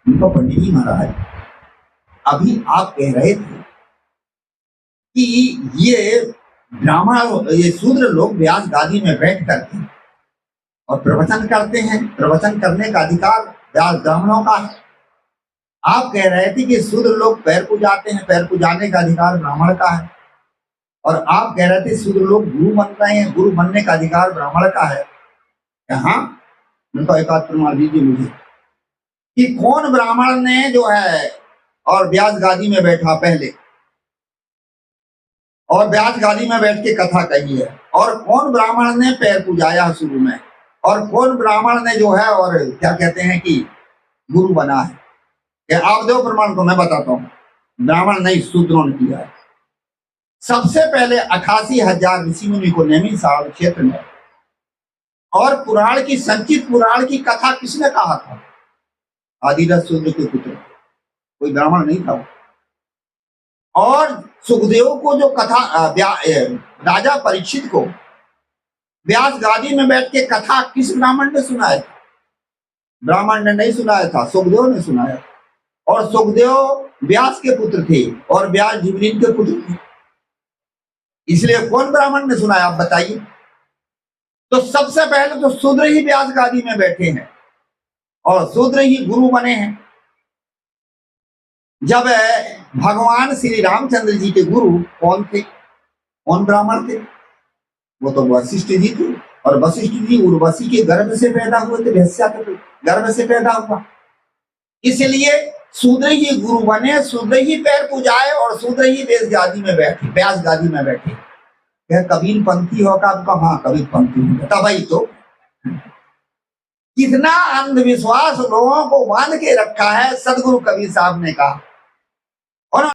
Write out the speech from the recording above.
उनको पंडित जी महाराज, अभी आप कह रहे थे कि ये ब्राह्मण, ये शूद्र लोग व्यास गादी में बैठ करके और प्रवचन करते हैं, प्रवचन करने का अधिकार व्यास ब्राह्मणों का है। आप कह रहे थे कि शूद्र लोग पैर पूजाते हैं, पैर पूजाने का अधिकार ब्राह्मण का है। और आप कह रहे थे शूद्र लोग गुरु बन रहे हैं, गुरु बनने का अधिकार ब्राह्मण का है। हाँ, उनका एक आध प्रमाण दीजिए मुझे कि कौन ब्राह्मण ने जो है और व्यास गादी में बैठा पहले, और व्यास गादी में बैठ के कथा कही है, और कौन ब्राह्मण ने पैर पूजाया शुरू में, और कौन ब्राह्मण ने जो है और क्या कहते हैं कि गुरु बना है। आप दो प्रमाण को मैं बताता हूं। ब्राह्मण नहीं, शूद्रों ने किया है। सबसे पहले 88,000 ऋषि मुनि को नैमिषारण्य क्षेत्र में और पुराण की, संचित पुराण की कथा किसने कहा था? आदिरथ शूद्र के पुत्र, कोई ब्राह्मण नहीं था। और सुखदेव को जो कथा, राजा परीक्षित को व्यास गादी में बैठ के कथा किस ब्राह्मण ने सुनाया था? ब्राह्मण ने नहीं सुनाया था, सुखदेव ने सुनाया। और सुखदेव व्यास के पुत्र थे और व्यास जिबरील के पुत्र थे, इसलिए कौन ब्राह्मण ने सुनाया आप बताइए। तो सबसे पहले तो शूद्र ही व्यास गादी में बैठे हैं और शूद्र ही गुरु बने हैं। जब भगवान श्री रामचंद्र जी के गुरु कौन थे, कौन ब्राह्मण थे? वो तो वशिष्ठ जी थे। और वशिष्ठ जी उर्वशी के गर्भ से पैदा हुए थे, वेश्या के गर्भ से पैदा हुआ। इसलिए शूद्र ही गुरु बने, शूद्र ही पैर पूजाए और शूद्र ही व्यास गादी में बैठे, व्यास गादी में बैठे। क्या कबीर पंथी होगा? हाँ, कबीर पंथी होगा। तभी तो कितना अंधविश्वास लोगों को बांध के रखा है। सदगुरु कबीर साहब ने कहा